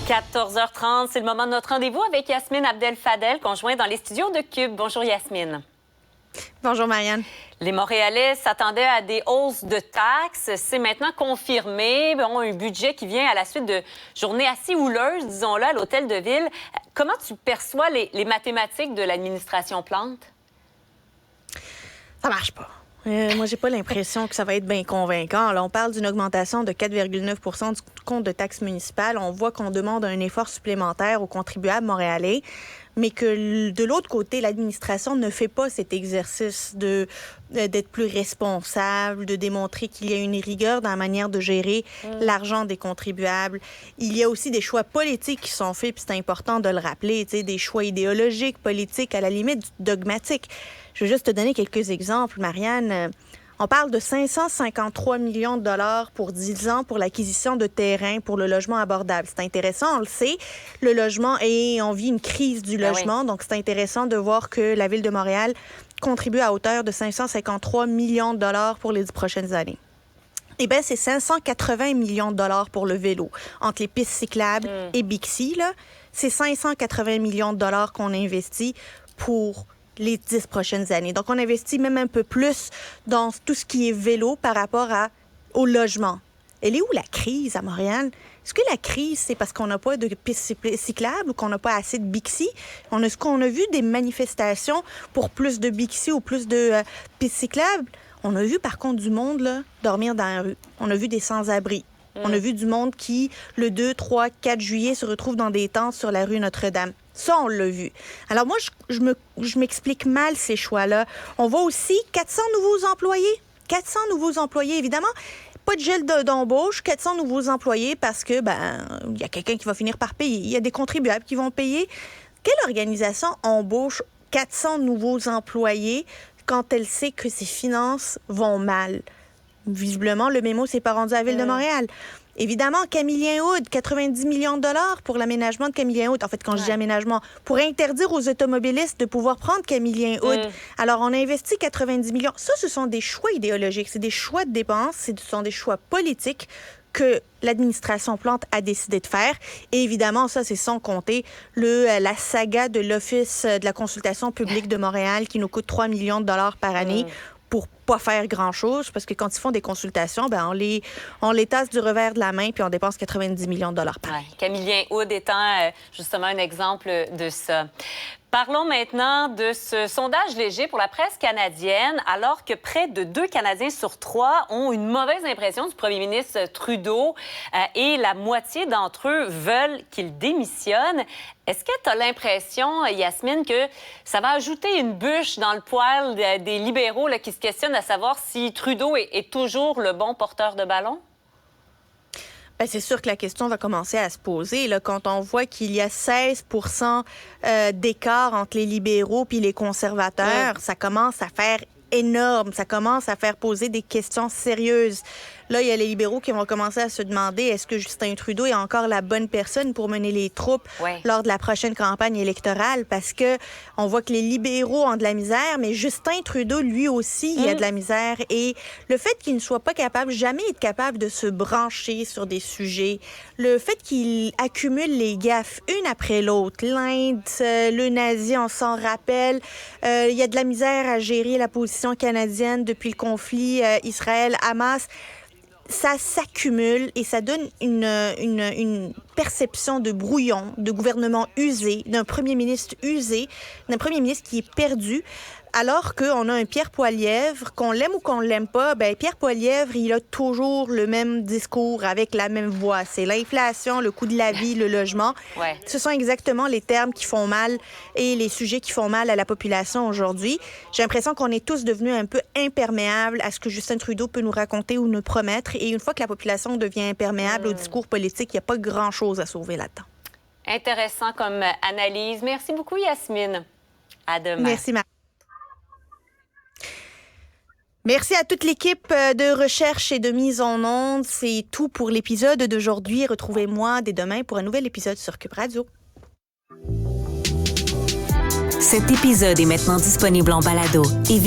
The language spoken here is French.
14h30, c'est le moment de notre rendez-vous avec Yasmine Abdel-Fadel, conjointe dans les studios de Cube. Bonjour Yasmine. Bonjour Marianne. Les Montréalais s'attendaient à des hausses de taxes. C'est maintenant confirmé. Bon, un budget qui vient à la suite de journées assez houleuses, disons-le, à l'Hôtel de Ville. Comment tu perçois les mathématiques de l'administration Plante? Ça marche pas. Moi, j'ai pas l'impression que ça va être bien convaincant. Là, on parle d'une augmentation de 4,9 % du compte de taxes municipales. On voit qu'on demande un effort supplémentaire aux contribuables montréalais, mais que de l'autre côté, l'administration ne fait pas cet exercice d'être plus responsable, de démontrer qu'il y a une rigueur dans la manière de gérer l'argent des contribuables. Il y a aussi des choix politiques qui sont faits, puis c'est important de le rappeler, des choix idéologiques, politiques, à la limite dogmatiques. Je vais juste te donner quelques exemples, Marianne. On parle de 553 millions de dollars pour 10 ans pour l'acquisition de terrains pour le logement abordable. C'est intéressant, on le sait. Le logement, et on vit une crise du logement, donc c'est intéressant de voir que la Ville de Montréal contribue à hauteur de 553 millions de dollars pour les 10 prochaines années. Eh bien, c'est 580 millions de dollars pour le vélo. Entre les pistes cyclables et Bixi, là, c'est 580 millions de dollars qu'on investit pour les 10 prochaines années. Donc, on investit même un peu plus dans tout ce qui est vélo par rapport au logement. Elle est où la crise à Montréal? Est-ce que la crise, c'est parce qu'on n'a pas de pistes cyclables ou qu'on n'a pas assez de Bixi? Est-ce qu'on a vu des manifestations pour plus de Bixi ou plus de pistes cyclables? On a vu, par contre, du monde là, dormir dans la rue. On a vu des sans-abri. On a vu du monde qui, le 2, 3, 4 juillet, se retrouve dans des tentes sur la rue Notre-Dame. Ça, on l'a vu. Alors moi, je m'explique mal ces choix-là. On voit aussi 400 nouveaux employés. 400 nouveaux employés, évidemment. Pas de gel d'embauche, 400 nouveaux employés parce que, il y a quelqu'un qui va finir par payer. Il y a des contribuables qui vont payer. Quelle organisation embauche 400 nouveaux employés quand elle sait que ses finances vont mal? Visiblement, le mémo s'est pas rendu à la Ville de Montréal. Évidemment, Camillien-Houde, 90 millions de dollars pour l'aménagement de Camillien-Houde. En fait, quand je dis aménagement, pour interdire aux automobilistes de pouvoir prendre Camillien-Houde. Alors, on a investi 90 millions. Ça, ce sont des choix idéologiques. C'est des choix de dépenses. Ce sont des choix politiques que l'administration Plante a décidé de faire. Et évidemment, ça, c'est sans compter la saga de l'Office de la consultation publique de Montréal qui nous coûte 3 millions de dollars par année pour pas faire grand-chose, parce que quand ils font des consultations, on les tasse du revers de la main puis on dépense 90 millions de dollars par année. Camillien-Houde étant justement un exemple de ça. Parlons maintenant de ce sondage léger pour la presse canadienne, alors que près de 2 Canadiens sur 3 ont une mauvaise impression du premier ministre Trudeau et la moitié d'entre eux veulent qu'il démissionne. Est-ce que tu as l'impression, Yasmine, que ça va ajouter une bûche dans le poêle des libéraux là, qui se questionnent à savoir si Trudeau est toujours le bon porteur de ballon? Bien, c'est sûr que la question va commencer à se poser là, quand on voit qu'il y a 16 % d'écart entre les libéraux puis les conservateurs. Ça commence à faire énorme. Ça commence à faire poser des questions sérieuses. Là, il y a les libéraux qui vont commencer à se demander est-ce que Justin Trudeau est encore la bonne personne pour mener les troupes lors de la prochaine campagne électorale? Parce que on voit que les libéraux ont de la misère, mais Justin Trudeau, lui aussi, il a de la misère. Et le fait qu'il ne soit pas capable, jamais être capable de se brancher sur des sujets, le fait qu'il accumule les gaffes une après l'autre, l'Inde, le nazi, on s'en rappelle, il y a de la misère à gérer la position canadienne depuis le conflit Israël-Hamas. Ça s'accumule et ça donne une perception de brouillon, de gouvernement usé, d'un premier ministre usé, d'un premier ministre qui est perdu. Alors qu'on a un Pierre Poilievre, qu'on l'aime ou qu'on l'aime pas, Pierre Poilievre, il a toujours le même discours avec la même voix. C'est l'inflation, le coût de la vie, le logement. Ce sont exactement les termes qui font mal et les sujets qui font mal à la population aujourd'hui. J'ai l'impression qu'on est tous devenus un peu imperméables à ce que Justin Trudeau peut nous raconter ou nous promettre. Et une fois que la population devient imperméable au discours politique, il n'y a pas grand-chose à sauver là-dedans. Intéressant comme analyse. Merci beaucoup, Yasmine. À demain. Merci, Marie. Merci à toute l'équipe de recherche et de mise en onde. C'est tout pour l'épisode d'aujourd'hui. Retrouvez-moi dès demain pour un nouvel épisode sur Cube Radio. Cet épisode est maintenant disponible en balado.